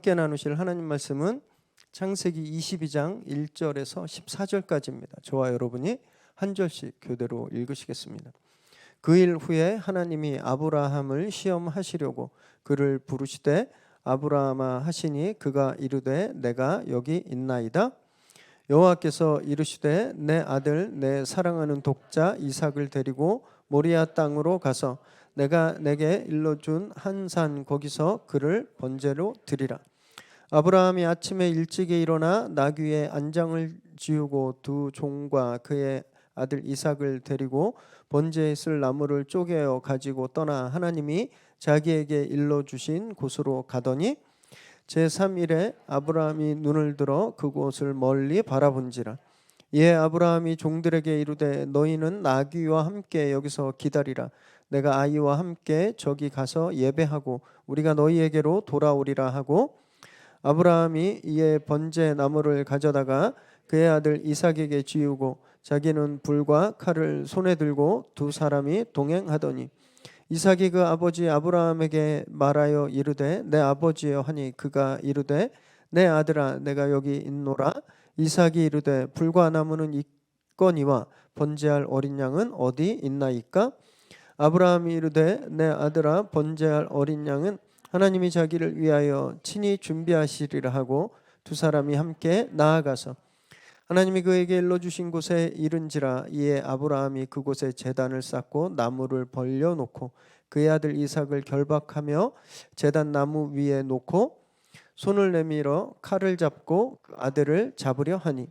함께 나누실 하나님 말씀은 창세기 22장 1절에서 14절까지입니다. 저와 여러분이 한 절씩 교대로 읽으시겠습니다. 그 일 후에 하나님이 아브라함을 시험하시려고 그를 부르시되 아브라함아 하시니 그가 이르되 내가 여기 있나이다. 여호와께서 이르시되 내 아들 내 사랑하는 독자 이삭을 데리고 모리아 땅으로 가서 내가 내게 일러준 한 산 거기서 그를 번제로 드리라. 아브라함이 아침에 일찍이 일어나 나귀의 안장을 지우고 두 종과 그의 아들 이삭을 데리고 번제에 쓸 나무를 쪼개어 가지고 떠나 하나님이 자기에게 일러주신 곳으로 가더니 제3일에 아브라함이 눈을 들어 그곳을 멀리 바라본지라. 이에 아브라함이 종들에게 이르되 너희는 나귀와 함께 여기서 기다리라. 내가 아이와 함께 저기 가서 예배하고 우리가 너희에게로 돌아오리라 하고 아브라함이 이에 번제 나무를 가져다가 그의 아들 이삭에게 지우고 자기는 불과 칼을 손에 들고 두 사람이 동행하더니 이삭이 그 아버지 아브라함에게 말하여 이르되 내 아버지여 하니 그가 이르되 내 아들아 내가 여기 있노라. 이삭이 이르되 불과 나무는 있거니와 번제할 어린 양은 어디 있나이까? 아브라함이 이르되 내 아들아 번제할 어린 양은 하나님이 자기를 위하여 친히 준비하시리라 하고 두 사람이 함께 나아가서 하나님이 그에게 일러주신 곳에 이른지라. 이에 아브라함이 그곳에 제단을 쌓고 나무를 벌려놓고 그의 아들 이삭을 결박하며 제단 나무 위에 놓고 손을 내밀어 칼을 잡고 그 아들을 잡으려 하니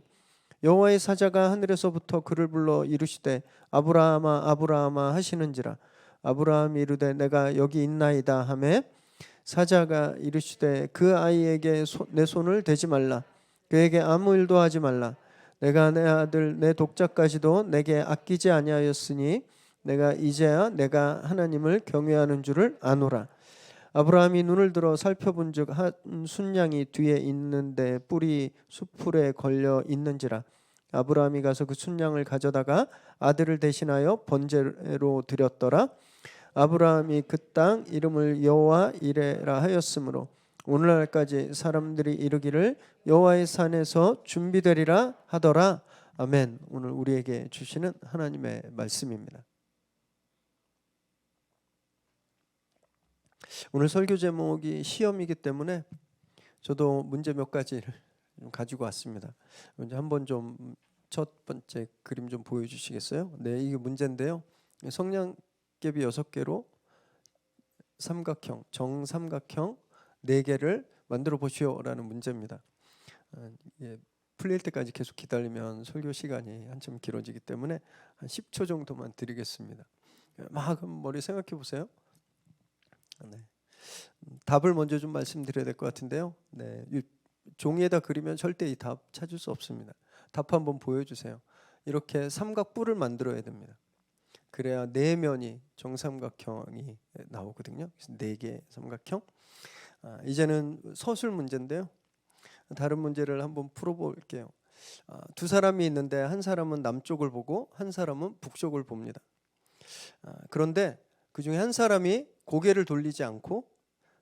여호와의 사자가 하늘에서부터 그를 불러 이르시되 아브라함아 아브라함아 하시는지라. 아브라함이 이르되 내가 여기 있나이다 하매 사자가 이르시되 그 아이에게 내 손을 대지 말라. 그에게 아무 일도 하지 말라. 내가 내 아들 내 독자까지도 내게 아끼지 아니하였으니 내가 이제야 내가 하나님을 경외하는 줄을 아노라. 아브라함이 눈을 들어 살펴본즉 한 순양이 뒤에 있는데 뿔이 숫풀에 걸려 있는지라. 아브라함이 가서 그 순양을 가져다가 아들을 대신하여 번제로 드렸더라. 아브라함이 그 땅 이름을 여호와 이레라 하였으므로 오늘날까지 사람들이 이르기를 여호와의 산에서 준비되리라 하더라. 아멘. 오늘 우리에게 주시는 하나님의 말씀입니다. 오늘 설교 제목이 시험이기 때문에 저도 문제 몇 가지를 가지고 왔습니다. 먼저 한번 좀 첫 번째 그림 좀 보여주시겠어요? 네, 이게 문제인데요. 성냥개비 6개로 삼각형, 정삼각형 4개를 만들어 보시오라는 문제입니다. 풀릴 때까지 계속 기다리면 설교 시간이 한참 길어지기 때문에 한 10초 정도만 드리겠습니다. 막 머리 생각해 보세요. 네. 답을 먼저 좀 말씀드려야 될 것 같은데요. 네. 종이에다 그리면 절대 이 답 찾을 수 없습니다. 답 한번 보여주세요. 이렇게 삼각뿔을 만들어야 됩니다. 그래야 4면이 정삼각형이 나오거든요. 그래서 4개 삼각형. 이제는 서술 문제인데요. 다른 문제를 한번 풀어볼게요. 두 사람이 있는데 한 사람은 남쪽을 보고 한 사람은 북쪽을 봅니다. 그런데 그 중에 한 사람이 고개를 돌리지 않고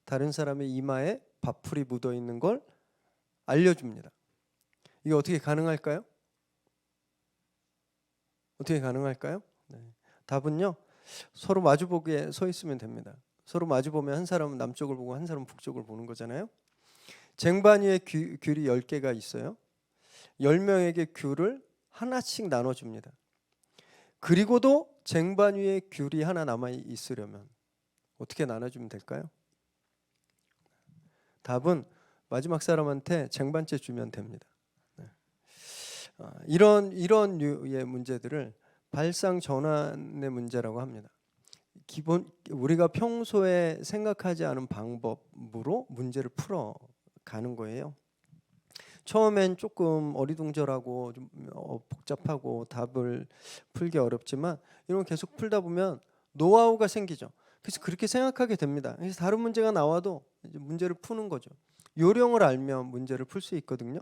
다른 사람의 이마에 밥풀이 묻어 있는 걸 알려줍니다. 이게 어떻게 가능할까요? 어떻게 가능할까요? 네. 답은요. 서로 마주보게 서 있으면 됩니다. 서로 마주보면 한 사람은 남쪽을 보고 한 사람은 북쪽을 보는 거잖아요. 쟁반 위에 귤이 10개가 있어요. 10명에게 귤을 하나씩 나눠줍니다. 그리고도 쟁반 위에 귤이 하나 남아 있으려면 어떻게 나눠주면 될까요? 답은 마지막 사람한테 쟁반째 주면 됩니다. 네. 이런 류의 문제들을 발상 전환의 문제라고 합니다. 기본 우리가 평소에 생각하지 않은 방법으로 문제를 풀어 가는 거예요. 처음엔 조금 어리둥절하고 좀 복잡하고 답을 풀기 어렵지만 이런 거 계속 풀다 보면 노하우가 생기죠. 그래서 그렇게 생각하게 됩니다. 그래서 다른 문제가 나와도 이제 문제를 푸는 거죠. 요령을 알면 문제를 풀 수 있거든요.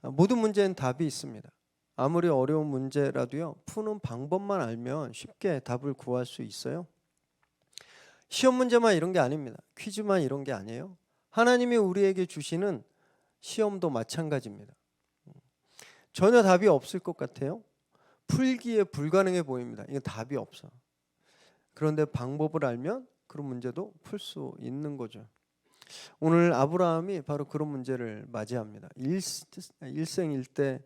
모든 문제는 답이 있습니다. 아무리 어려운 문제라도요, 푸는 방법만 알면 쉽게 답을 구할 수 있어요. 시험 문제만 이런 게 아닙니다. 퀴즈만 이런 게 아니에요. 하나님이 우리에게 주시는 시험도 마찬가지입니다. 전혀 답이 없을 것 같아요. 풀기에 불가능해 보입니다. 이건 답이 없어. 그런데 방법을 알면 그런 문제도 풀 수 있는 거죠. 오늘 아브라함이 바로 그런 문제를 맞이합니다. 일생일대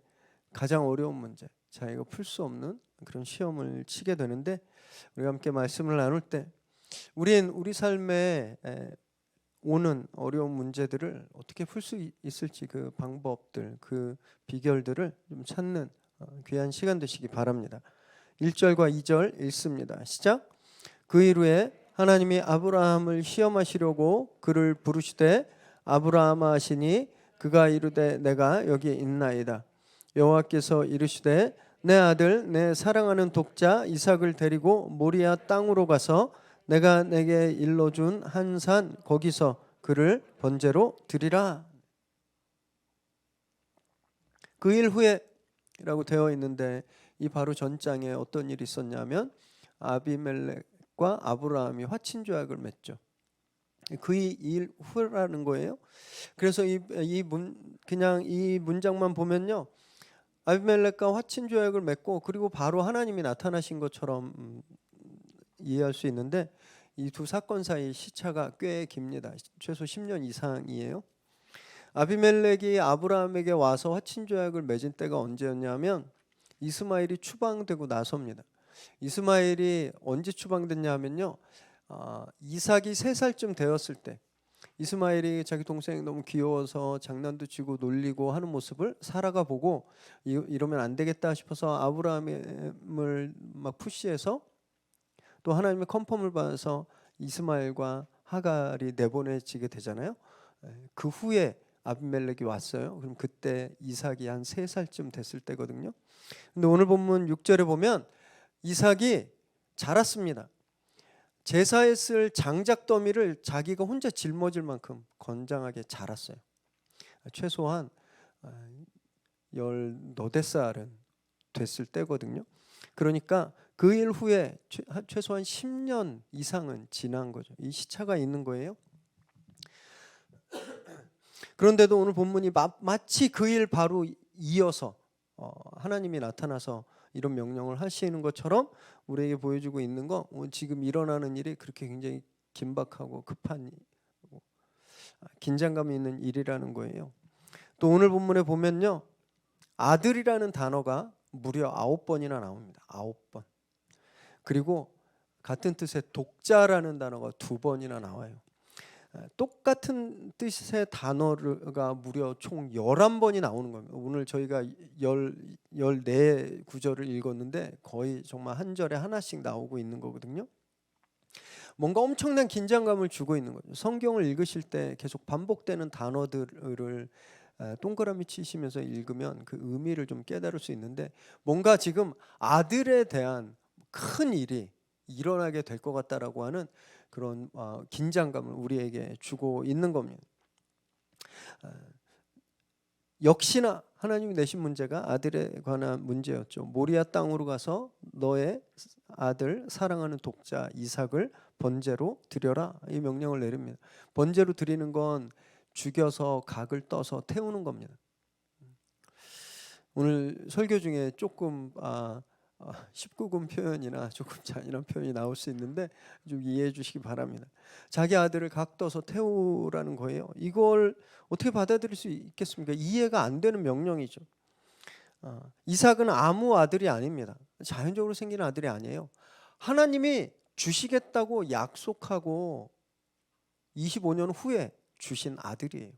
가장 어려운 문제, 자기가 풀 수 없는 그런 시험을 치게 되는데, 우리가 함께 말씀을 나눌 때 우린 우리 삶에 오는 어려운 문제들을 어떻게 풀 수 있을지, 그 방법들, 그 비결들을 좀 찾는 귀한 시간 되시기 바랍니다. 1절과 2절 읽습니다. 시작. 그 이후에 하나님이 아브라함을 시험하시려고 그를 부르시되 아브라함아 하시니 그가 이르되 내가 여기 있나이다. 여호와께서 이르시되 내 아들 내 사랑하는 독자 이삭을 데리고 모리아 땅으로 가서 내가 내게 일러준 한 산 거기서 그를 번제로 드리라. 그 일 후에라고 되어 있는데, 이 바로 전장에 어떤 일이 있었냐면 아비멜렉과 아브라함이 화친조약을 맺죠. 그 일 후라는 거예요. 그래서 그냥 이 문장만 보면요, 아비멜렉과 화친조약을 맺고 그리고 바로 하나님이 나타나신 것처럼 이해할 수 있는데, 이 두 사건 사이 시차가 꽤 깁니다. 최소 10년 이상이에요. 아비멜렉이 아브라함에게 와서 화친조약을 맺은 때가 언제였냐면 이스마엘이 추방되고 나서입니다. 이스마엘이 언제 추방됐냐면요, 이삭이 3살쯤 되었을 때 이스마엘이 자기 동생이 너무 귀여워서 장난도 치고 놀리고 하는 모습을 사라가 보고 이러면 안 되겠다 싶어서 아브라함을 막 푸시해서, 또 하나님의 컨펌을 받아서 이스마엘과 하갈이 내보내지게 되잖아요. 그 후에 아비멜렉이 왔어요. 그럼 그때 이삭이 한 3살쯤 됐을 때거든요. 근데 오늘 본문 6절에 보면 이삭이 자랐습니다. 제사에 쓸 장작 더미를 자기가 혼자 짊어질 만큼 건장하게 자랐어요. 최소한 18살은 됐을 때거든요. 그러니까 그 일 후에 최소한 10년 이상은 지난 거죠. 이 시차가 있는 거예요. 그런데도 오늘 본문이 마치 그 일 바로 이어서 하나님이 나타나서 이런 명령을 하시는 것처럼 우리에게 보여주고 있는 거, 지금 일어나는 일이 그렇게 굉장히 긴박하고 급한, 긴장감이 있는 일이라는 거예요. 또 오늘 본문에 보면요, 아들이라는 단어가 무려 9번이나 나옵니다. 9번. 그리고 같은 뜻의 독자라는 단어가 2번이나 나와요. 똑같은 뜻의 단어가 무려 총 11번이 나오는 겁니다. 오늘 저희가 14구절을 읽었는데 거의 정말 한 절에 하나씩 나오고 있는 거거든요. 뭔가 엄청난 긴장감을 주고 있는 거죠. 성경을 읽으실 때 계속 반복되는 단어들을 동그라미 치시면서 읽으면 그 의미를 좀 깨달을 수 있는데, 뭔가 지금 아들에 대한 큰 일이 일어나게 될 것 같다라고 하는 그런 긴장감을 우리에게 주고 있는 겁니다. 역시나 하나님이 내신 문제가 아들에 관한 문제였죠. 모리아 땅으로 가서 너의 아들 사랑하는 독자 이삭을 번제로 드려라, 이 명령을 내립니다. 번제로 드리는 건 죽여서 각을 떠서 태우는 겁니다. 오늘 설교 중에 조금 19금 표현이나 조금 잔인한 표현이 나올 수 있는데 좀 이해해 주시기 바랍니다. 자기 아들을 각 떠서 태우라는 거예요. 이걸 어떻게 받아들일 수 있겠습니까? 이해가 안 되는 명령이죠. 이삭은 아무 아들이 아닙니다. 자연적으로 생기는 아들이 아니에요. 하나님이 주시겠다고 약속하고 25년 후에 주신 아들이에요.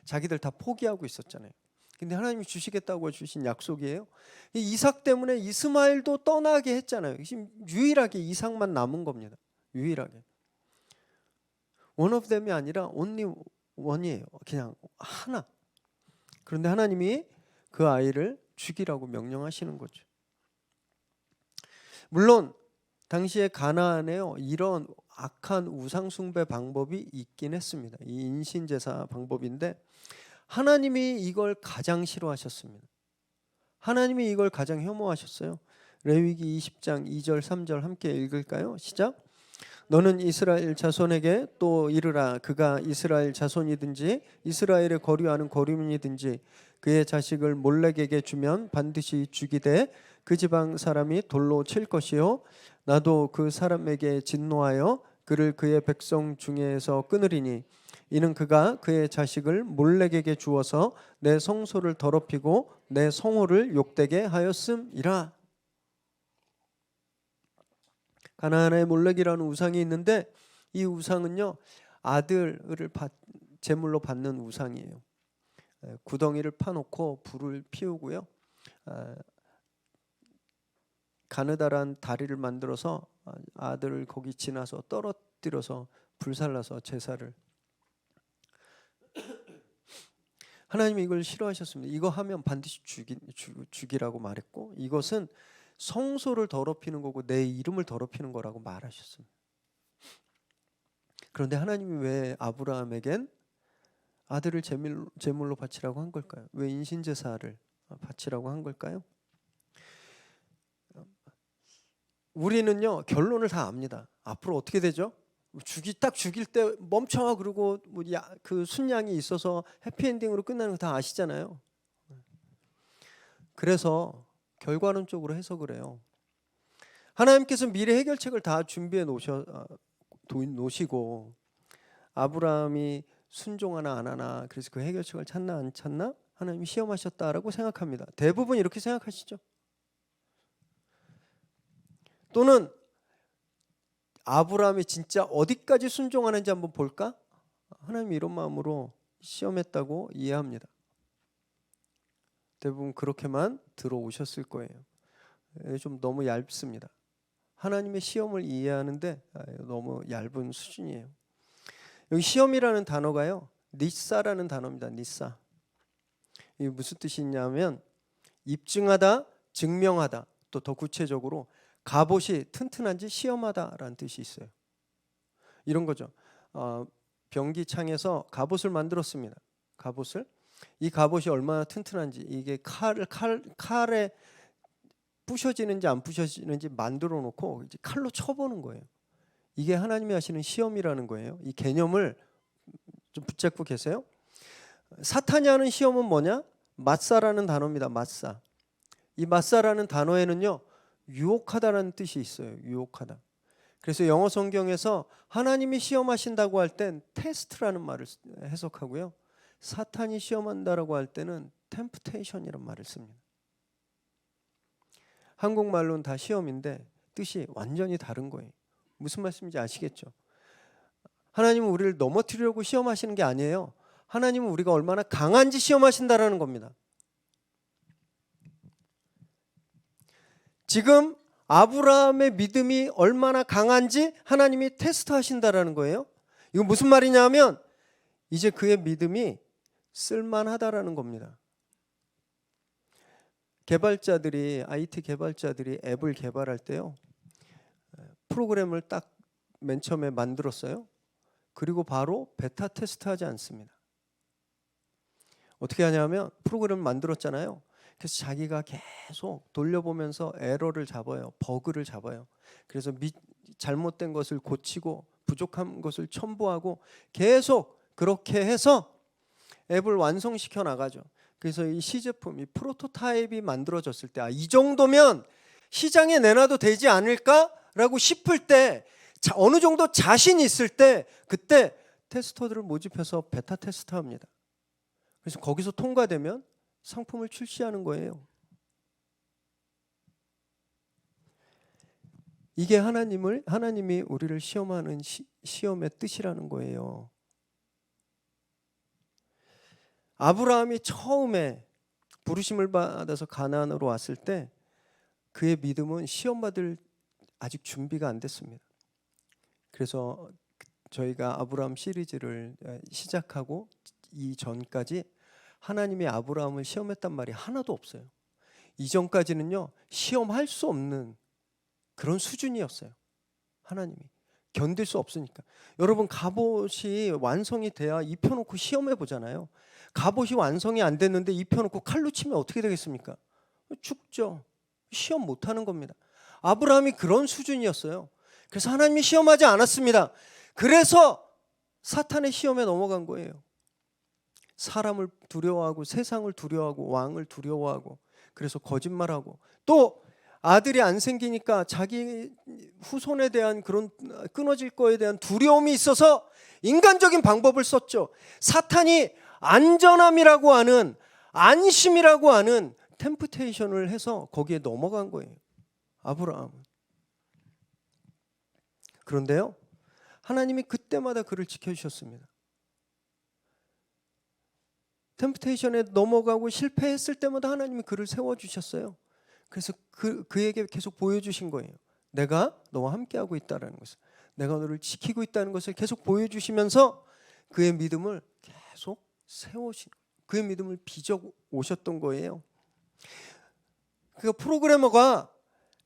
자기들 다 포기하고 있었잖아요. 근데 하나님이 주시겠다고 주신 약속이에요. 이삭 때문에 이스마엘도 떠나게 했잖아요. 지금 유일하게 이삭만 남은 겁니다. 유일하게. one of them이 아니라 only one이에요. 그냥 하나. 그런데 하나님이 그 아이를 죽이라고 명령하시는 거죠. 물론 당시에 가나안에요, 이런 악한 우상 숭배 방법이 있긴 했습니다. 이 인신제사 방법인데 하나님이 이걸 가장 싫어하셨습니다. 하나님이 이걸 가장 혐오하셨어요. 레위기 20장 2절 3절 함께 읽을까요? 시작. 너는 이스라엘 자손에게 또 이르라. 그가 이스라엘 자손이든지 이스라엘에 거류하는 거류민이든지 그의 자식을 몰렉에게 주면 반드시 죽이되 그 지방 사람이 돌로 칠 것이요 나도 그 사람에게 진노하여 그를 그의 백성 중에서 끊으리니 이는 그가 그의 자식을 몰렉에게 주어서 내 성소를 더럽히고 내 성호를 욕되게 하였음이라. 가나안에 몰렉이라는 우상이 있는데 이 우상은요 아들을 제물로 받는 우상이에요. 구덩이를 파놓고 불을 피우고요, 가느다란 다리를 만들어서 아들을 거기 지나서 떨어뜨려서 불살라서 제사를. 하나님이 이걸 싫어하셨습니다. 이거 하면 반드시 죽이라고 말했고 이것은 성소를 더럽히는 거고 내 이름을 더럽히는 거라고 말하셨습니다. 그런데 하나님이 왜 아브라함에겐 아들을 제물로 바치라고 한 걸까요? 왜 인신제사를 바치라고 한 걸까요? 우리는요 결론을 다 압니다. 앞으로 어떻게 되죠? 딱 죽일 때 멈춰 그러고 그 순양이 있어서 해피엔딩으로 끝나는 거 다 아시잖아요. 그래서 결과론적으로 해석을 해요. 하나님께서 미래 해결책을 다 준비해 놓으시고 아브라함이 순종하나 안 하나 그래서 그 해결책을 찾나 안 찾나 하나님이 시험하셨다라고 생각합니다. 대부분 이렇게 생각하시죠. 또는 아브라함이 진짜 어디까지 순종하는지 한번 볼까? 하나님이 이런 마음으로 시험했다고 이해합니다. 대부분 그렇게만 들어오셨을 거예요. 좀 너무 얇습니다. 하나님의 시험을 이해하는데 너무 얇은 수준이에요. 여기 시험이라는 단어가요 니사라는 단어입니다. 니사. 이게 무슨 뜻이 있냐면 입증하다, 증명하다, 또 더 구체적으로 갑옷이 튼튼한지 시험하다라는 뜻이 있어요. 이런 거죠. 병기창에서 갑옷을 만들었습니다. 갑옷을. 이 갑옷이 얼마나 튼튼한지, 이게 칼에 부셔지는지 안 부셔지는지 만들어 놓고 이제 칼로 쳐보는 거예요. 이게 하나님이 하시는 시험이라는 거예요. 이 개념을 좀 붙잡고 계세요. 사탄이 하는 시험은 뭐냐? 마사라는 단어입니다. 마사. 이 마사라는 단어에는요 유혹하다라는 뜻이 있어요. 유혹하다. 그래서 영어 성경에서 하나님이 시험하신다고 할 땐 테스트라는 말을 해석하고요, 사탄이 시험한다라고 할 때는 템프테이션이라는 말을 씁니다. 한국말로는 다 시험인데 뜻이 완전히 다른 거예요. 무슨 말씀인지 아시겠죠? 하나님은 우리를 넘어뜨리려고 시험하시는 게 아니에요. 하나님은 우리가 얼마나 강한지 시험하신다라는 겁니다. 지금 아브라함의 믿음이 얼마나 강한지 하나님이 테스트하신다라는 거예요. 이건 무슨 말이냐면 이제 그의 믿음이 쓸만하다라는 겁니다. IT 개발자들이 앱을 개발할 때요, 프로그램을 딱 맨 처음에 만들었어요. 그리고 바로 베타 테스트하지 않습니다. 어떻게 하냐면 프로그램을 만들었잖아요. 그래서 자기가 계속 돌려보면서 에러를 잡아요. 버그를 잡아요. 그래서 잘못된 것을 고치고 부족한 것을 첨부하고 계속 그렇게 해서 앱을 완성시켜 나가죠. 그래서 이 시제품, 이 프로토타입이 만들어졌을 때 이 정도면 시장에 내놔도 되지 않을까라고 싶을 때, 어느 정도 자신 있을 때 그때 테스터들을 모집해서 베타 테스트합니다. 그래서 거기서 통과되면 상품을 출시하는 거예요. 이게 하나님이 우리를 시험하는 시험의 뜻이라는 거예요. 아브라함이 처음에 부르심을 받아서 가나안으로 왔을 때 그의 믿음은 시험받을 아직 준비가 안 됐습니다. 그래서 저희가 아브라함 시리즈를 시작하고 이전까지 하나님이 아브라함을 시험했단 말이 하나도 없어요. 이전까지는요 시험할 수 없는 그런 수준이었어요. 하나님이 견딜 수 없으니까. 여러분, 갑옷이 완성이 돼야 입혀놓고 시험해 보잖아요. 갑옷이 완성이 안 됐는데 입혀놓고 칼로 치면 어떻게 되겠습니까? 죽죠. 시험 못하는 겁니다. 아브라함이 그런 수준이었어요. 그래서 하나님이 시험하지 않았습니다. 그래서 사탄의 시험에 넘어간 거예요. 사람을 두려워하고 세상을 두려워하고 왕을 두려워하고 그래서 거짓말하고 또 아들이 안 생기니까 자기 후손에 대한 그런 끊어질 거에 대한 두려움이 있어서 인간적인 방법을 썼죠. 사탄이 안전함이라고 하는 안심이라고 하는 템프테이션을 해서 거기에 넘어간 거예요. 아브라함은. 그런데요, 하나님이 그때마다 그를 지켜주셨습니다. 템프테이션에 넘어가고 실패했을 때마다 하나님이 그를 세워주셨어요. 그래서 그에게 계속 보여주신 거예요. 내가 너와 함께하고 있다는 것을, 내가 너를 지키고 있다는 것을 계속 보여주시면서 그의 믿음을 계속 세우신, 그의 믿음을 빚어 오셨던 거예요. 그 프로그래머가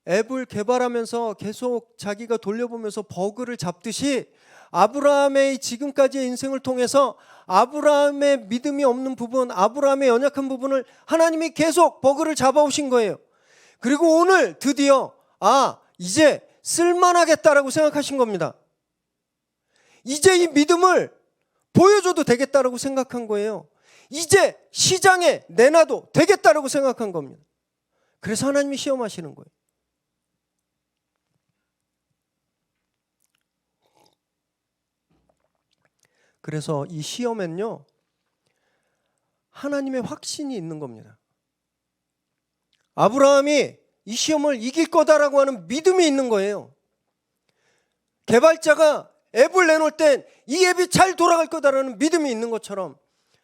앱을 개발하면서 계속 자기가 돌려보면서 버그를 잡듯이 아브라함의 지금까지의 인생을 통해서 아브라함의 믿음이 없는 부분, 아브라함의 연약한 부분을 하나님이 계속 버그를 잡아오신 거예요. 그리고 오늘 드디어 이제 쓸만하겠다라고 생각하신 겁니다. 이제 이 믿음을 보여줘도 되겠다라고 생각한 거예요. 이제 시장에 내놔도 되겠다라고 생각한 겁니다. 그래서 하나님이 시험하시는 거예요. 그래서 이 시험엔요, 하나님의 확신이 있는 겁니다. 아브라함이 이 시험을 이길 거다라고 하는 믿음이 있는 거예요. 개발자가 앱을 내놓을 땐 이 앱이 잘 돌아갈 거다라는 믿음이 있는 것처럼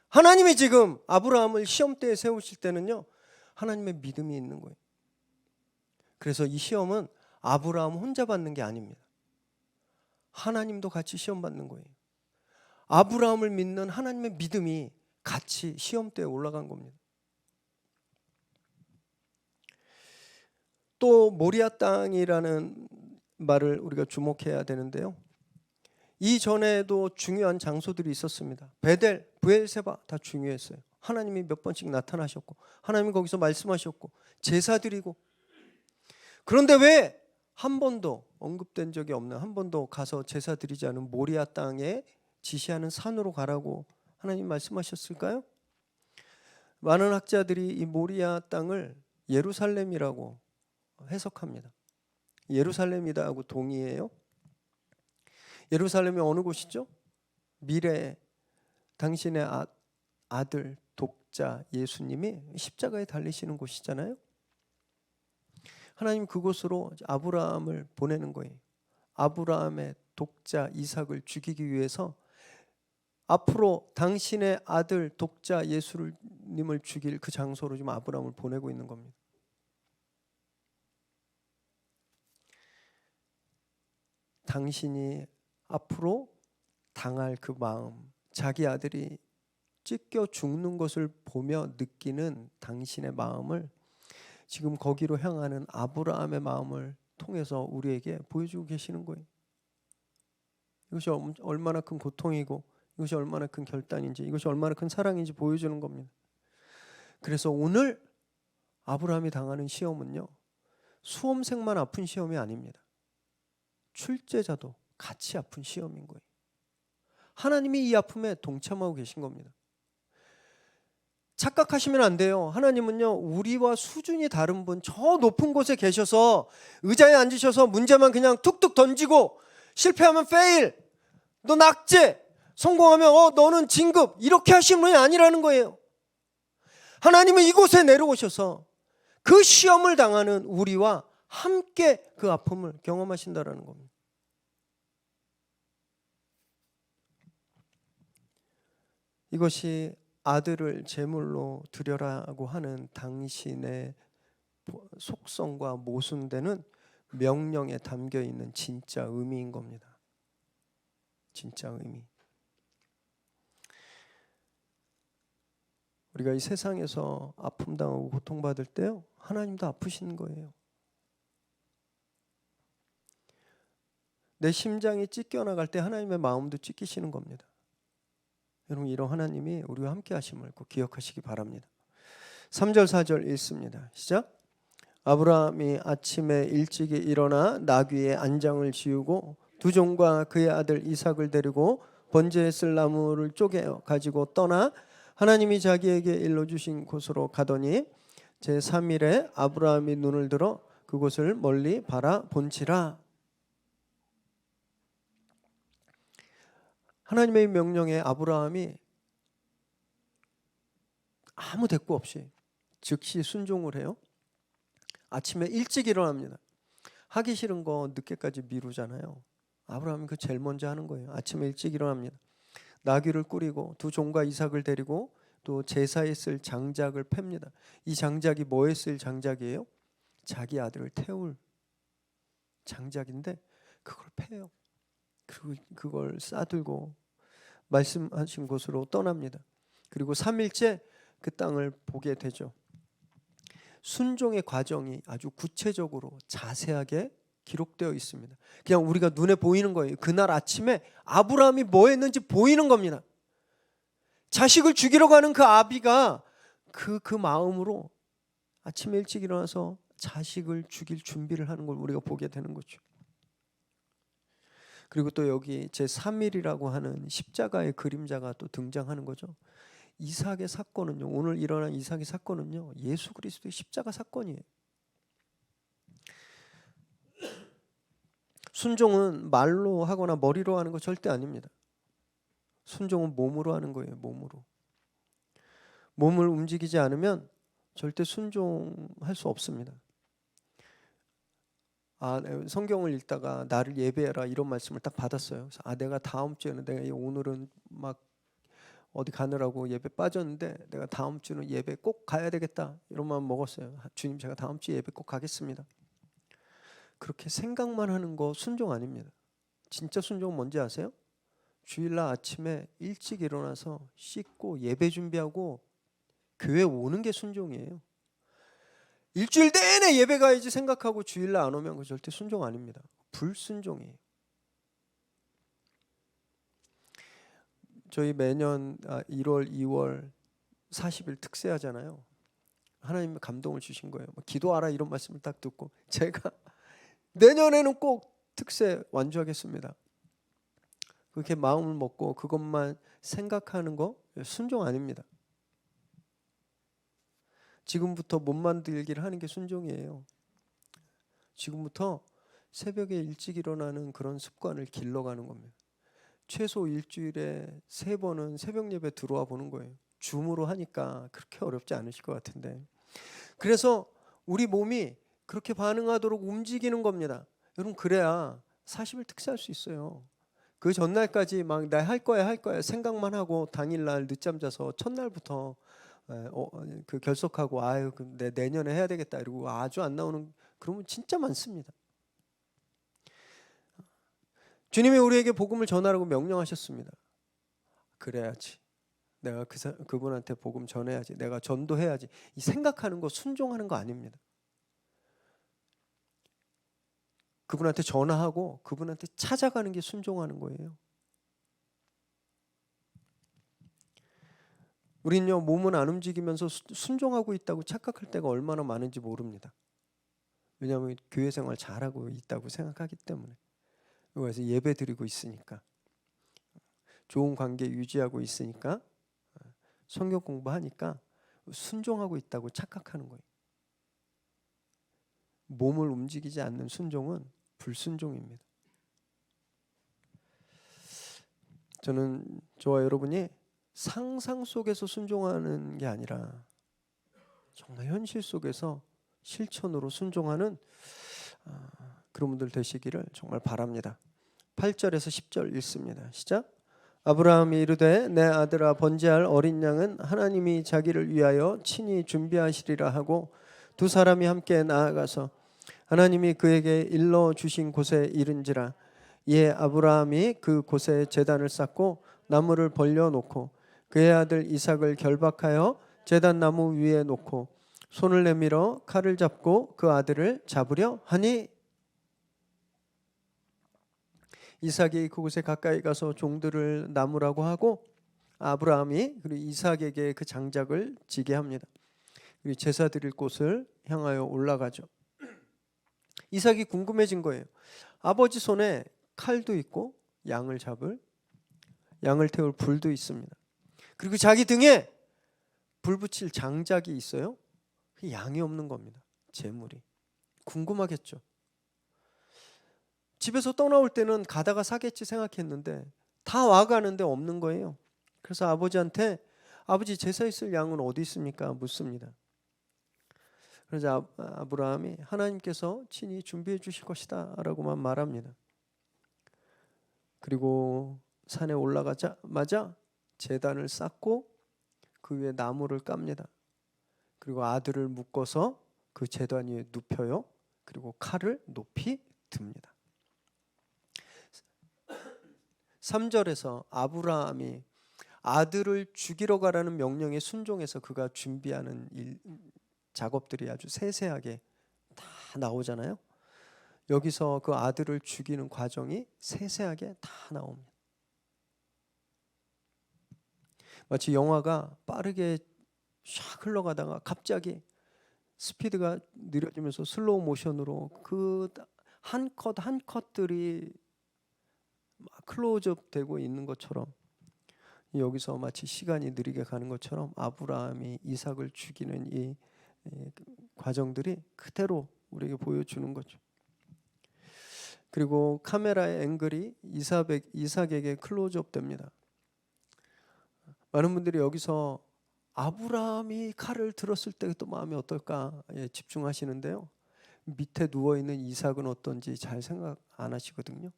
하나님이 지금 아브라함을 시험대에 세우실 때는요, 하나님의 믿음이 있는 거예요. 그래서 이 시험은 아브라함 혼자 받는 게 아닙니다. 하나님도 같이 시험 받는 거예요. 아브라함을 믿는 하나님의 믿음이 같이 시험대에 올라간 겁니다. 또 모리아 땅이라는 말을 우리가 주목해야 되는데요. 이전에도 중요한 장소들이 있었습니다. 베델, 브엘세바 다 중요했어요. 하나님이 몇 번씩 나타나셨고 하나님이 거기서 말씀하셨고 제사 드리고, 그런데 왜 한 번도 언급된 적이 없는, 한 번도 가서 제사 드리지 않은 모리아 땅에 지시하는 산으로 가라고 하나님 말씀하셨을까요? 많은 학자들이 이 모리아 땅을 예루살렘이라고 해석합니다. 예루살렘이라고 동의해요. 예루살렘이 어느 곳이죠? 미래에 당신의 아들 독자 예수님이 십자가에 달리시는 곳이잖아요. 하나님 그곳으로 아브라함을 보내는 거예요. 아브라함의 독자 이삭을 죽이기 위해서 앞으로 당신의 아들 독자 예수님을 죽일 그 장소로 지금 아브라함을 보내고 있는 겁니다. 당신이 앞으로 당할 그 마음, 자기 아들이 찢겨 죽는 것을 보며 느끼는 당신의 마음을 지금 거기로 향하는 아브라함의 마음을 통해서 우리에게 보여주고 계시는 거예요. 이것이 얼마나 큰 고통이고 이것이 얼마나 큰 결단인지, 이것이 얼마나 큰 사랑인지 보여주는 겁니다. 그래서 오늘 아브라함이 당하는 시험은요, 수험생만 아픈 시험이 아닙니다. 출제자도 같이 아픈 시험인 거예요. 하나님이 이 아픔에 동참하고 계신 겁니다. 착각하시면 안 돼요. 하나님은요, 우리와 수준이 다른 분, 저 높은 곳에 계셔서 의자에 앉으셔서 문제만 그냥 툭툭 던지고 실패하면 페일, 너 낙제, 성공하면 너는 진급, 이렇게 하시는 분이 아니라는 거예요. 하나님은 이곳에 내려오셔서 그 시험을 당하는 우리와 함께 그 아픔을 경험하신다라는 겁니다. 이것이 아들을 제물로 드려라고 하는 당신의 속성과 모순되는 명령에 담겨 있는 진짜 의미인 겁니다. 진짜 의미. 우리가 이 세상에서 아픔 당하고 고통받을 때요, 하나님도 아프신 거예요. 내 심장이 찢겨나갈 때 하나님의 마음도 찢기시는 겁니다. 여러분, 이런 하나님이 우리와 함께 하심을 꼭 기억하시기 바랍니다. 3절 4절 읽습니다. 시작. 아브라함이 아침에 일찍이 일어나 나귀의 안장을 지우고 두 종과 그의 아들 이삭을 데리고 번제에 쓸 나무를 쪼개 가지고 떠나 하나님이 자기에게 일러주신 곳으로 가더니 제3일에 아브라함이 눈을 들어 그곳을 멀리 바라본지라. 하나님의 명령에 아브라함이 아무 대꾸 없이 즉시 순종을 해요. 아침에 일찍 일어납니다. 하기 싫은 거 늦게까지 미루잖아요. 아브라함이 그 제일 먼저 하는 거예요. 아침에 일찍 일어납니다. 나귀를 꾸리고 두 종과 이삭을 데리고 또 제사에 쓸 장작을 팹니다. 이 장작이 뭐에 쓸 장작이에요? 자기 아들을 태울 장작인데 그걸 패요. 그리고 그걸 싸들고 말씀하신 곳으로 떠납니다. 그리고 3일째 그 땅을 보게 되죠. 순종의 과정이 아주 구체적으로 자세하게 기록되어 있습니다. 그냥 우리가 눈에 보이는 거예요. 그날 아침에 아브라함이 뭐 했는지 보이는 겁니다. 자식을 죽이러 가는 그 아비가 그 마음으로 아침에 일찍 일어나서 자식을 죽일 준비를 하는 걸 우리가 보게 되는 거죠. 그리고 또 여기 제3일이라고 하는 십자가의 그림자가 또 등장하는 거죠. 이삭의 사건은요, 오늘 일어난 이삭의 사건은요, 예수 그리스도의 십자가 사건이에요. 순종은 말로 하거나 머리로 하는 거 절대 아닙니다. 순종은 몸으로 하는 거예요. 몸으로. 몸을 움직이지 않으면 절대 순종할 수 없습니다. 성경을 읽다가 나를 예배해라 이런 말씀을 딱 받았어요. 그래서 내가 다음 주에는 내가 오늘은 막 어디 가느라고 예배 빠졌는데 내가 다음 주는 예배 꼭 가야 되겠다 이런 마음 먹었어요. 주님, 제가 다음 주에 예배 꼭 가겠습니다. 그렇게 생각만 하는 거 순종 아닙니다. 진짜 순종은 뭔지 아세요? 주일날 아침에 일찍 일어나서 씻고 예배 준비하고 교회 오는 게 순종이에요. 일주일 내내 예배 가야지 생각하고 주일날 안 오면 그 절대 순종 아닙니다. 불순종이에요. 저희 매년 1월, 2월 40일 특세 하잖아요. 하나님의 감동을 주신 거예요. 기도하라 이런 말씀을 딱 듣고 제가 내년에는 꼭 특세 완주하겠습니다. 그렇게 마음을 먹고 그것만 생각하는 거 순종 아닙니다. 지금부터 몸 만들기를 하는 게 순종이에요. 지금부터 새벽에 일찍 일어나는 그런 습관을 길러가는 겁니다. 최소 일주일에 3번은 새벽 예배 들어와 보는 거예요. 줌으로 하니까 그렇게 어렵지 않으실 것 같은데. 그래서 우리 몸이 그렇게 반응하도록 움직이는 겁니다. 여러분, 그래야 40일 특세할 수 있어요. 그 전날까지 막 나 할 거야 생각만 하고 당일날 늦잠 자서 첫날부터 그 결석하고 내 내년에 해야 되겠다 이러고 아주 안 나오는, 그러면 진짜 많습니다. 주님이 우리에게 복음을 전하라고 명령하셨습니다. 그래야지. 내가 그분한테 복음 전해야지. 내가 전도해야지. 이 생각하는 거 순종하는 거 아닙니다. 그분한테 전화하고 그분한테 찾아가는 게 순종하는 거예요. 우리는요, 몸은 안 움직이면서 순종하고 있다고 착각할 때가 얼마나 많은지 모릅니다. 왜냐하면 교회 생활 잘하고 있다고 생각하기 때문에. 그래서 예배 드리고 있으니까, 좋은 관계 유지하고 있으니까, 성경 공부하니까 순종하고 있다고 착각하는 거예요. 몸을 움직이지 않는 순종은 불순종입니다. 저와 여러분이 상상 속에서 순종하는 게 아니라 정말 현실 속에서 실천으로 순종하는 그런 분들 되시기를 정말 바랍니다. 8절에서 10절 읽습니다. 시작. 아브라함이 이르되 내 아들아, 번제할 어린 양은 하나님이 자기를 위하여 친히 준비하시리라 하고 두 사람이 함께 나아가서 하나님이 그에게 일러 주신 곳에 이른지라. 이에 아브라함이 그 곳에 제단을 쌓고 나무를 벌려 놓고 그의 아들 이삭을 결박하여 제단 나무 위에 놓고 손을 내밀어 칼을 잡고 그 아들을 잡으려 하니, 이삭이 그곳에 가까이 가서 종들을 나무라고 하고 아브라함이 그리고 이삭에게 그 장작을 지게 합니다. 그리고 제사 드릴 곳을 향하여 올라가죠. 이삭이 궁금해진 거예요. 아버지 손에 칼도 있고 양을 태울 불도 있습니다. 그리고 자기 등에 불 붙일 장작이 있어요. 양이 없는 겁니다. 재물이. 궁금하겠죠. 집에서 떠나올 때는 가다가 사겠지 생각했는데 다 와가는데 없는 거예요. 그래서 아버지한테 아버지 제사에 쓸 양은 어디 있습니까? 묻습니다. 그래서 아브라함이 하나님께서 친히 준비해 주실 것이다 라고만 말합니다. 그리고 산에 올라가자마자 제단을 쌓고 그 위에 나무를 깝니다. 그리고 아들을 묶어서 그 제단 위에 눕혀요. 그리고 칼을 높이 듭니다. 3절에서 아브라함이 아들을 죽이러 가라는 명령에 순종해서 그가 준비하는 작업들이 아주 세세하게 다 나오잖아요. 여기서 그 아들을 죽이는 과정이 세세하게 다 나옵니다. 마치 영화가 빠르게 샥 흘러가다가 갑자기 스피드가 느려지면서 슬로우 모션으로 그 한 컷 한 컷들이 클로즈업 되고 있는 것처럼 여기서 마치 시간이 느리게 가는 것처럼 아브라함이 이삭을 죽이는 이 과정들이 그대로 우리에게 보여주는 거죠. 그리고 카메라의 앵글이 이삭에게 클로즈업 됩니다. 많은 분들이 여기서 아브라함이 칼을 들었을 때 또 마음이 어떨까 집중하시는데요. 밑에 누워있는 이삭은 어떤지 잘 생각 안 하시거든요.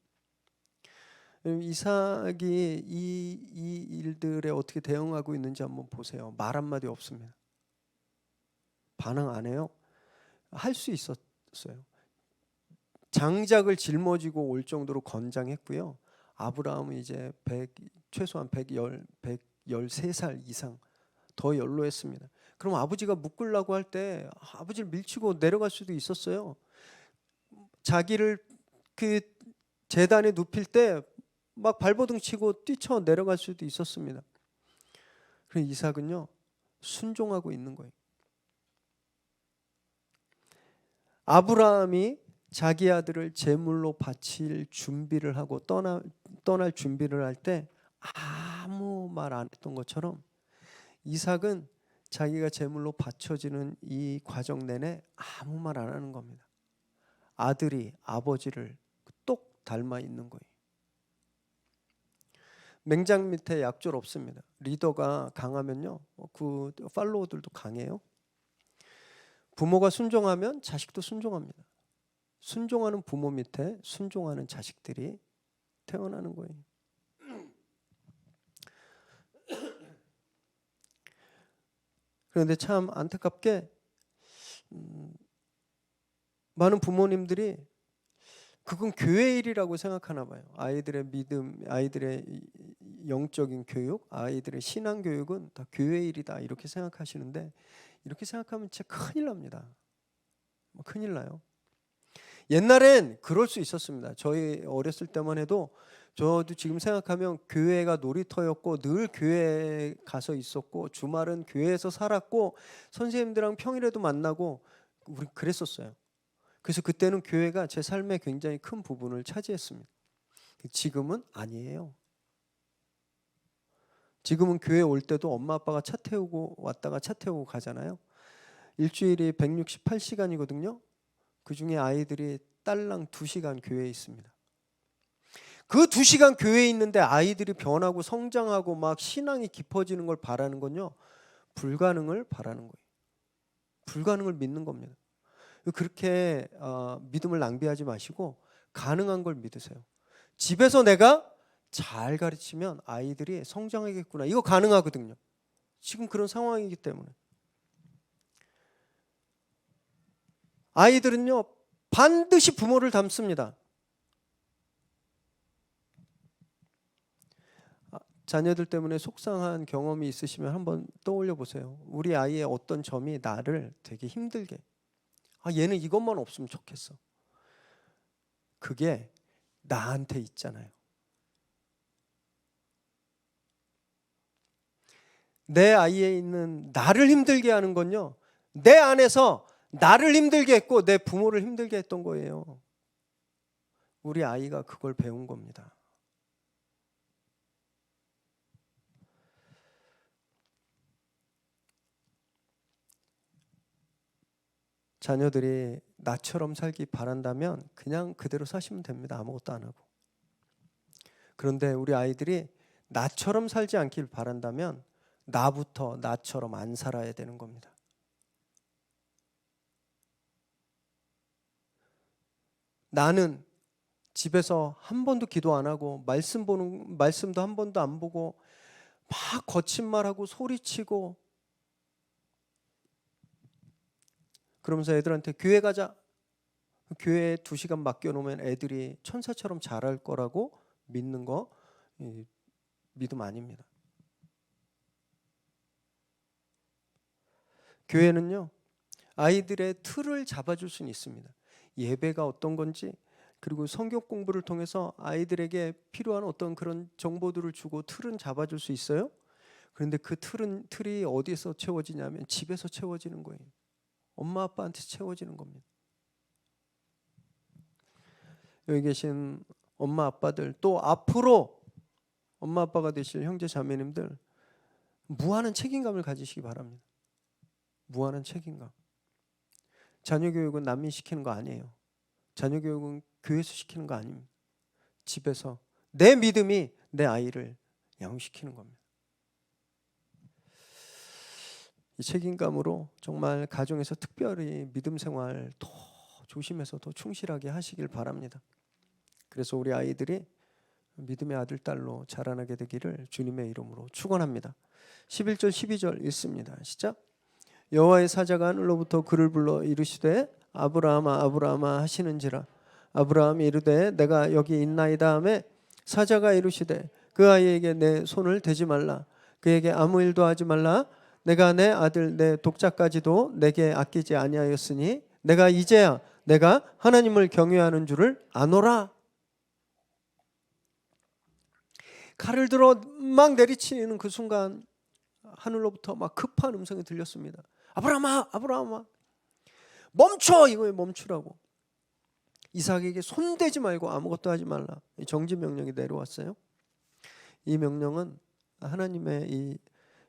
이삭이 이 일들에 어떻게 대응하고 있는지 한번 보세요. 말 한마디 없습니다. 반응 안 해요. 할 수 있었어요. 장작을 짊어지고 올 정도로 건장했고요. 아브라함은 이제 최소한 113살 이상 더 연로했습니다. 그럼 아버지가 묶으려고 할 때 아버지를 밀치고 내려갈 수도 있었어요. 자기를 그 제단에 눕힐 때 막 발버둥 치고 뛰쳐 내려갈 수도 있었습니다. 그래서 이삭은요 순종하고 있는 거예요. 아브라함이 자기 아들을 제물로 바칠 준비를 하고 떠날 준비를 할 때 아무 말 안 했던 것처럼 이삭은 자기가 제물로 바쳐지는 이 과정 내내 아무 말 안 하는 겁니다. 아들이 아버지를 똑 닮아 있는 거예요. 맹장 밑에 약졸 없습니다. 리더가 강하면요, 그 팔로워들도 강해요. 부모가 순종하면 자식도 순종합니다. 순종하는 부모 밑에 순종하는 자식들이 태어나는 거예요. 그런데 참 안타깝게 많은 부모님들이 그건 교회 일이라고 생각하나 봐요. 아이들의 믿음, 아이들의 영적인 교육, 아이들의 신앙 교육은 다 교회 일이다 이렇게 생각하시는데 이렇게 생각하면 진짜 큰일 납니다. 큰일 나요. 옛날엔 그럴 수 있었습니다. 저희 어렸을 때만 해도 저도 지금 생각하면 교회가 놀이터였고 늘 교회에 가서 있었고 주말은 교회에서 살았고 선생님들랑 평일에도 만나고 우리 그랬었어요. 그래서 그때는 교회가 제 삶의 굉장히 큰 부분을 차지했습니다. 지금은 아니에요. 지금은 교회 올 때도 엄마 아빠가 차 태우고 왔다가 차 태우고 가잖아요. 일주일이 168시간이거든요. 그중에 아이들이 딸랑 2시간 교회에 있습니다. 그 2시간 교회에 있는데 아이들이 변하고 성장하고 막 신앙이 깊어지는 걸 바라는 건요, 불가능을 바라는 거예요. 불가능을 믿는 겁니다. 그렇게 믿음을 낭비하지 마시고 가능한 걸 믿으세요. 집에서 내가 잘 가르치면 아이들이 성장하겠구나. 이거 가능하거든요. 지금 그런 상황이기 때문에. 아이들은요 반드시 부모를 닮습니다. 자녀들 때문에 속상한 경험이 있으시면 한번 떠올려 보세요. 우리 아이의 어떤 점이 나를 되게 힘들게, 얘는 이것만 없으면 좋겠어. 그게 나한테 있잖아요. 내 아이에 있는 나를 힘들게 하는 건요, 내 안에서 나를 힘들게 했고 내 부모를 힘들게 했던 거예요. 우리 아이가 그걸 배운 겁니다. 자녀들이 나처럼 살기 바란다면 그냥 그대로 사시면 됩니다. 아무것도 안 하고. 그런데 우리 아이들이 나처럼 살지 않길 바란다면 나부터 나처럼 안 살아야 되는 겁니다. 나는 집에서 한 번도 기도 안 하고 말씀도 한 번도 안 보고 막 거친 말하고 소리치고 그러면서 애들한테 교회 가자. 교회에 2시간 맡겨놓으면 애들이 천사처럼 잘할 거라고 믿는 거 믿음 아닙니다. 교회는요, 아이들의 틀을 잡아줄 수는 있습니다. 예배가 어떤 건지, 그리고 성경 공부를 통해서 아이들에게 필요한 어떤 그런 정보들을 주고 틀은 잡아줄 수 있어요. 그런데 그 틀이 어디에서 채워지냐면 집에서 채워지는 거예요. 엄마 아빠한테 채워지는 겁니다. 여기 계신 엄마 아빠들, 또 앞으로 엄마 아빠가 되실 형제 자매님들, 무한한 책임감을 가지시기 바랍니다. 무한한 책임감. 자녀 교육은 남이 시키는 거 아니에요. 자녀 교육은 교회에서 시키는 거 아닙니다. 집에서 내 믿음이 내 아이를 양육시키는 겁니다. 이 책임감으로 정말 가정에서 특별히 믿음 생활 더 조심해서 더 충실하게 하시길 바랍니다. 그래서 우리 아이들이 믿음의 아들, 딸로 자라나게 되기를 주님의 이름으로 축원합니다. 11절 12절 읽습니다. 시작. 여호와의 사자가 하늘로부터 그를 불러 이르시되 아브라함아 아브라함아 하시는지라. 아브라함이 이르되 내가 여기 있나이다 하매 사자가 이르시되 그 아이에게 내 손을 대지 말라. 그에게 아무 일도 하지 말라. 내가 내 아들 내 독자까지도 내게 아끼지 아니하였으니 내가 이제야 내가 하나님을 경외하는 줄을 아노라. 칼을 들어 막 내리치는 그 순간 하늘로부터 막 급한 음성이 들렸습니다. 아브라함아 아브라함아 멈춰. 이거에 멈추라고. 이삭에게 손대지 말고 아무것도 하지 말라. 정지 명령이 내려왔어요. 이 명령은 하나님의 이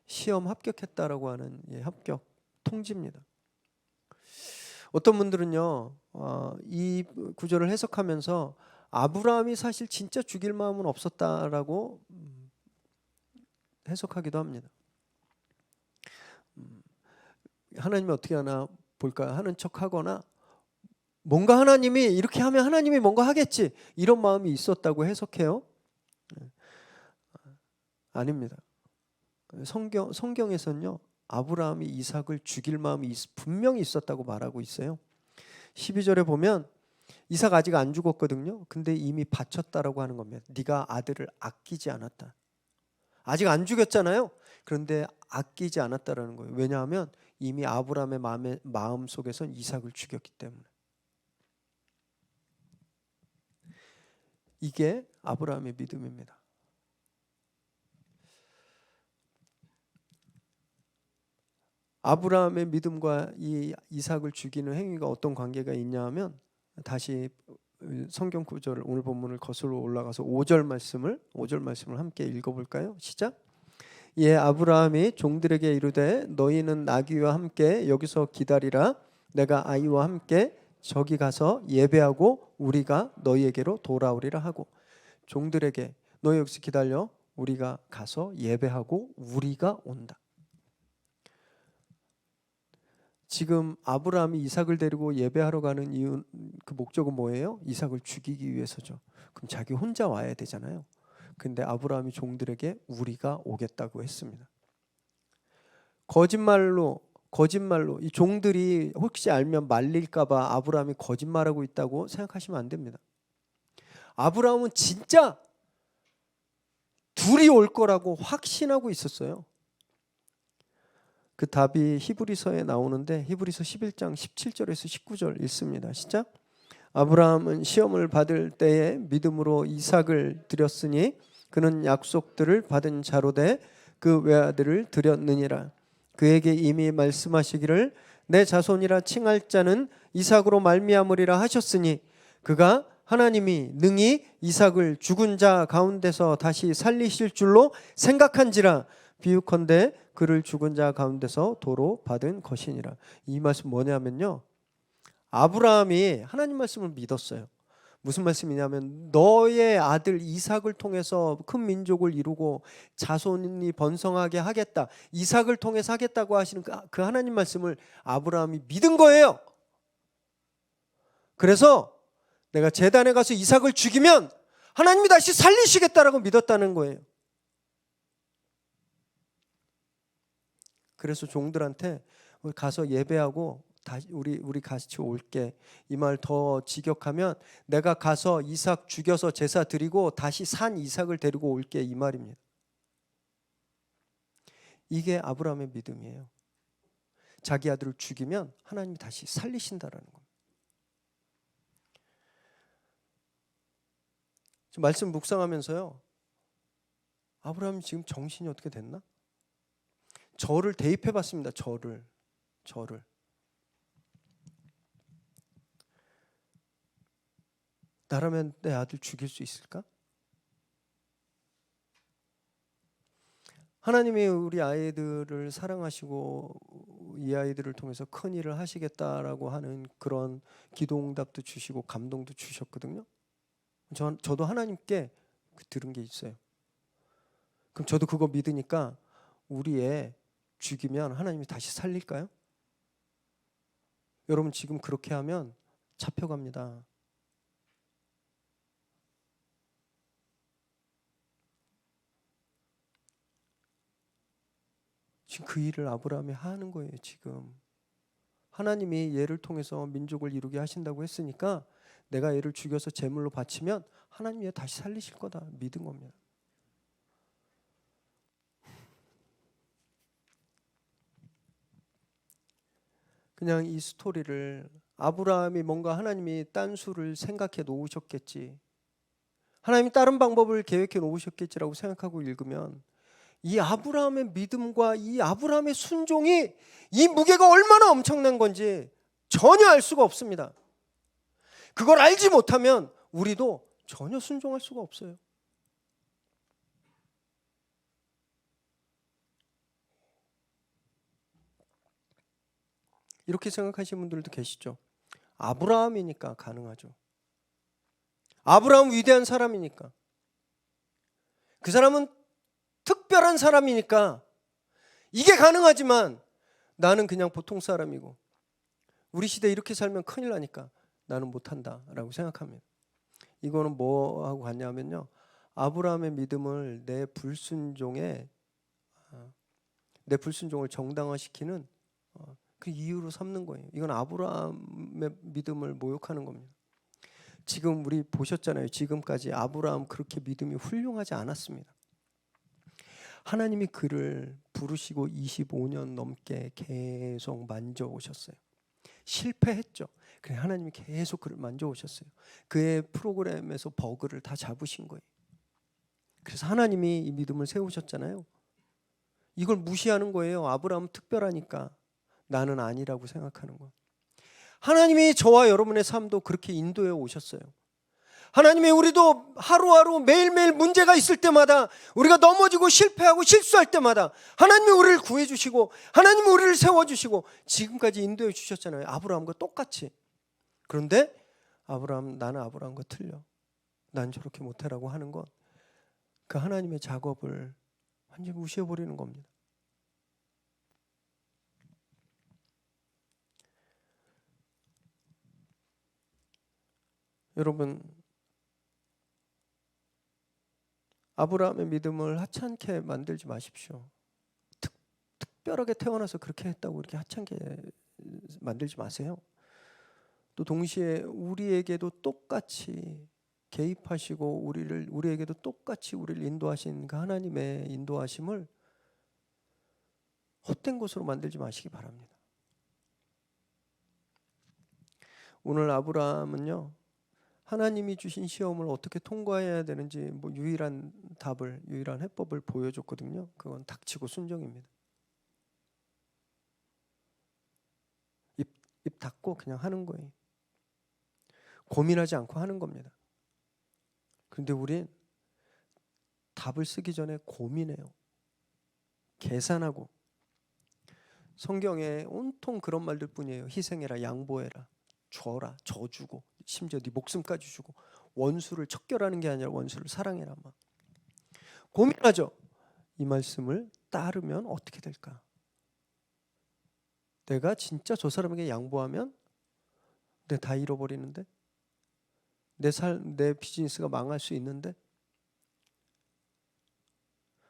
시험 합격했다라고 하는 합격 통지입니다. 어떤 분들은요 이 구절을 해석하면서 아브라함이 사실 진짜 죽일 마음은 없었다라고 해석하기도 합니다. 하나님이 어떻게 하나 볼까 하는 척하거나 뭔가 하나님이 이렇게 하면 하나님이 뭔가 하겠지 이런 마음이 있었다고 해석해요. 아닙니다. 성경에서는요 아브라함이 이삭을 죽일 마음이 분명히 있었다고 말하고 있어요. 12절에 보면 이삭 아직 안 죽었거든요. 근데 이미 바쳤다라고 하는 겁니다. 네가 아들을 아끼지 않았다. 아직 안 죽였잖아요. 그런데 아끼지 않았다라는 거예요. 왜냐하면 이미 아브라함의 마음 속에선 이삭을 죽였기 때문에. 이게 아브라함의 믿음입니다. 아브라함의 믿음과 이 이삭을 죽이는 행위가 어떤 관계가 있냐 하면 다시 성경 구절을 오늘 본문을 거슬러 올라가서 5절 말씀을 함께 읽어볼까요? 시작. 예, 아브라함이 종들에게 이르되 너희는 나귀와 함께 여기서 기다리라. 내가 아이와 함께 저기 가서 예배하고 우리가 너희에게로 돌아오리라 하고. 종들에게 너희 여기서 기다려. 우리가 가서 예배하고 우리가 온다. 지금 아브라함이 이삭을 데리고 예배하러 가는 이유, 그 목적은 뭐예요? 이삭을 죽이기 위해서죠. 그럼 자기 혼자 와야 되잖아요. 근데 아브라함이 종들에게 우리가 오겠다고 했습니다. 거짓말로 이 종들이 혹시 알면 말릴까 봐 아브라함이 거짓말하고 있다고 생각하시면 안 됩니다. 아브라함은 진짜 둘이 올 거라고 확신하고 있었어요. 그 답이 히브리서에 나오는데 히브리서 11장 17절에서 19절 읽습니다. 시작. 아브라함은 시험을 받을 때에 믿음으로 이삭을 드렸으니 그는 약속들을 받은 자로 돼 그 외아들을 드렸느니라. 그에게 이미 말씀하시기를 내 자손이라 칭할 자는 이삭으로 말미암으리라 하셨으니 그가 하나님이 능히 이삭을 죽은 자 가운데서 다시 살리실 줄로 생각한지라 비유컨대 그를 죽은 자 가운데서 도로 받은 것이니라. 이 말씀 뭐냐면요, 아브라함이 하나님 말씀을 믿었어요. 무슨 말씀이냐면 너의 아들 이삭을 통해서 큰 민족을 이루고 자손이 번성하게 하겠다, 이삭을 통해서 하겠다고 하시는 그 하나님 말씀을 아브라함이 믿은 거예요. 그래서 내가 제단에 가서 이삭을 죽이면 하나님이 다시 살리시겠다라고 믿었다는 거예요. 그래서 종들한테 가서 예배하고 다시 우리 같이 올게, 이 말 더 직역하면 내가 가서 이삭 죽여서 제사 드리고 다시 산 이삭을 데리고 올게, 이 말입니다. 이게 아브라함의 믿음이에요. 자기 아들을 죽이면 하나님이 다시 살리신다라는 겁니다. 말씀 묵상하면서요, 아브라함이 지금 정신이 어떻게 됐나? 저를 대입해 봤습니다. 저를 나라면 내 아들 죽일 수 있을까? 하나님이 우리 아이들을 사랑하시고 이 아이들을 통해서 큰 일을 하시겠다라고 하는 그런 기도응답도 주시고 감동도 주셨거든요. 저도 하나님께 들은 게 있어요. 그럼 저도 그거 믿으니까 우리 애 죽이면 하나님이 다시 살릴까요? 여러분, 지금 그렇게 하면 잡혀갑니다. 지금 그 일을 아브라함이 하는 거예요. 지금 하나님이 얘를 통해서 민족을 이루게 하신다고 했으니까 내가 얘를 죽여서 제물로 바치면 하나님이 얘 다시 살리실 거다 믿은 겁니다. 그냥 이 스토리를 아브라함이 뭔가 하나님이 딴 수를 생각해 놓으셨겠지, 하나님이 다른 방법을 계획해 놓으셨겠지라고 생각하고 읽으면 이 아브라함의 믿음과 이 아브라함의 순종이 이 무게가 얼마나 엄청난 건지 전혀 알 수가 없습니다. 그걸 알지 못하면 우리도 전혀 순종할 수가 없어요. 이렇게 생각하시는 분들도 계시죠. 아브라함이니까 가능하죠. 아브라함 위대한 사람이니까, 그 사람은 특별한 사람이니까 이게 가능하지만 나는 그냥 보통 사람이고 우리 시대에 이렇게 살면 큰일 나니까 나는 못한다라고 생각합니다. 이거는 뭐하고 같냐면요, 아브라함의 믿음을 내 불순종을 정당화시키는 그 이유로 삼는 거예요. 이건 아브라함의 믿음을 모욕하는 겁니다. 지금 우리 보셨잖아요. 지금까지 아브라함 그렇게 믿음이 훌륭하지 않았습니다. 하나님이 그를 부르시고 25년 넘게 계속 만져오셨어요. 실패했죠. 그래, 하나님이 계속 그를 만져오셨어요. 그의 프로그램에서 버그를 다 잡으신 거예요. 그래서 하나님이 이 믿음을 세우셨잖아요. 이걸 무시하는 거예요. 아브라함은 특별하니까 나는 아니라고 생각하는 거. 하나님이 저와 여러분의 삶도 그렇게 인도해 오셨어요. 하나님이 우리도 하루하루 매일매일 문제가 있을 때마다, 우리가 넘어지고 실패하고 실수할 때마다 하나님이 우리를 구해주시고 하나님이 우리를 세워주시고 지금까지 인도해 주셨잖아요. 아브라함과 똑같이. 그런데 나는 아브라함과 틀려, 난 저렇게 못해라고 하는 건 그 하나님의 작업을 완전히 무시해버리는 겁니다. 여러분, 아브라함의 믿음을 하찮게 만들지 마십시오. 특별하게 태어나서 그렇게 했다고 이렇게 하찮게 만들지 마세요. 또 동시에 우리에게도 똑같이 개입하시고 우리에게도 똑같이 우리를 인도하신 그 하나님의 인도하심을 헛된 것으로 만들지 마시기 바랍니다. 오늘 아브라함은요, 하나님이 주신 시험을 어떻게 통과해야 되는지 유일한 해법을 보여줬거든요. 그건 닥치고 순종입니다. 입 닫고 그냥 하는 거예요. 고민하지 않고 하는 겁니다. 그런데 우린 답을 쓰기 전에 고민해요. 계산하고. 성경에 온통 그런 말들 뿐이에요. 희생해라, 양보해라, 줘라, 져주고, 심지어 네 목숨까지 주고, 원수를 척결하는 게 아니라 원수를 사랑해라. 막 고민하죠. 이 말씀을 따르면 어떻게 될까? 내가 진짜 저 사람에게 양보하면 내가 다 잃어버리는데, 내 비즈니스가 망할 수 있는데.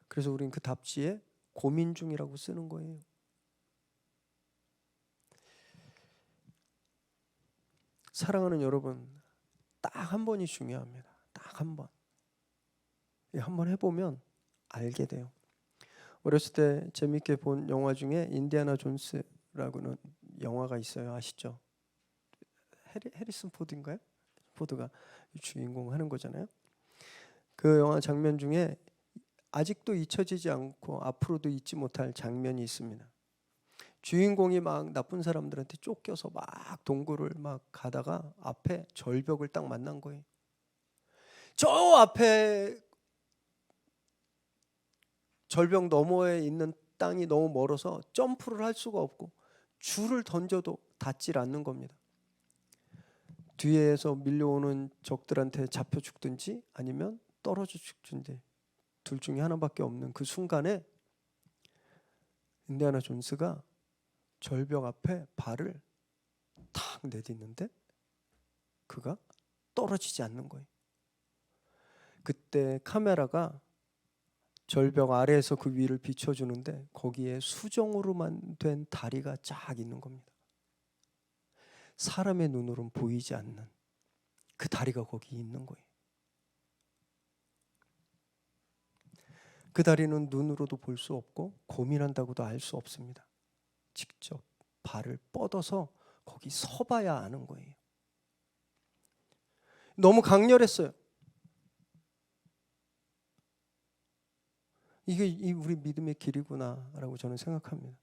그래서 우린 그 답지에 고민 중이라고 쓰는 거예요. 사랑하는 여러분, 딱 한 번이 중요합니다. 딱 한 번. 한 번 해보면 알게 돼요. 어렸을 때 재밌게 본 영화 중에 인디아나 존스라고는 영화가 있어요. 아시죠? 해리슨 포드인가요? 포드가 주인공 하는 거잖아요. 그 영화 장면 중에 아직도 잊혀지지 않고 앞으로도 잊지 못할 장면이 있습니다. 주인공이 막 나쁜 사람들한테 쫓겨서 막 동굴을 막 가다가 앞에 절벽을 딱 만난 거예요. 저 앞에 절벽 너머에 있는 땅이 너무 멀어서 점프를 할 수가 없고 줄을 던져도 닿질 않는 겁니다. 뒤에서 밀려오는 적들한테 잡혀 죽든지 아니면 떨어져 죽든지 둘 중에 하나밖에 없는 그 순간에 인디아나 존스가 절벽 앞에 발을 탁 내딛는데 그가 떨어지지 않는 거예요. 그때 카메라가 절벽 아래에서 그 위를 비춰주는데 거기에 수정으로만 된 다리가 쫙 있는 겁니다. 사람의 눈으로는 보이지 않는 그 다리가 거기 있는 거예요. 그 다리는 눈으로도 볼 수 없고 고민한다고도 알 수 없습니다. 직접 발을 뻗어서 거기 서봐야 아는 거예요. 너무 강렬했어요. 이게 우리 믿음의 길이구나라고 저는 생각합니다.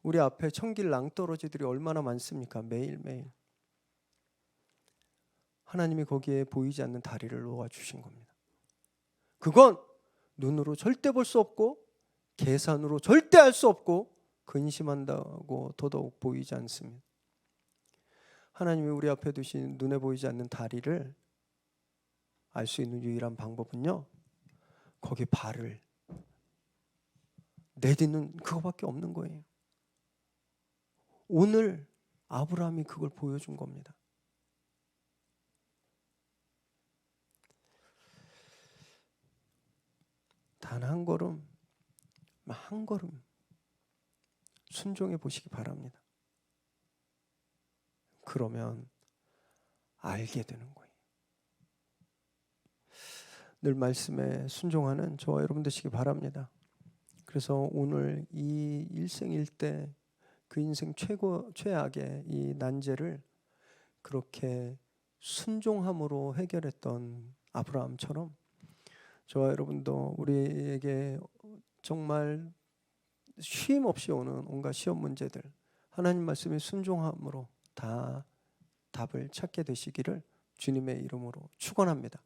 우리 앞에 천길 낭떠러지들이 얼마나 많습니까? 매일매일. 하나님이 거기에 보이지 않는 다리를 놓아주신 겁니다. 그건 눈으로 절대 볼 수 없고 계산으로 절대 알 수 없고 근심한다고 더더욱 보이지 않습니다. 하나님이 우리 앞에 두신 눈에 보이지 않는 다리를 알 수 있는 유일한 방법은요, 거기 발을 내딛는 그거밖에 없는 거예요. 오늘 아브라함이 그걸 보여준 겁니다. 단 한 걸음, 한 걸음 순종해 보시기 바랍니다. 그러면 알게 되는 거예요. 늘 말씀에 순종하는 저와 여러분 되시기 바랍니다. 그래서 오늘 이 일생일대 그 인생 최악의 이 난제를 그렇게 순종함으로 해결했던 아브라함처럼 저와 여러분도 우리에게 정말 쉼 없이 오는 온갖 시험 문제들 하나님 말씀에 순종함으로 다 답을 찾게 되시기를 주님의 이름으로 축원합니다.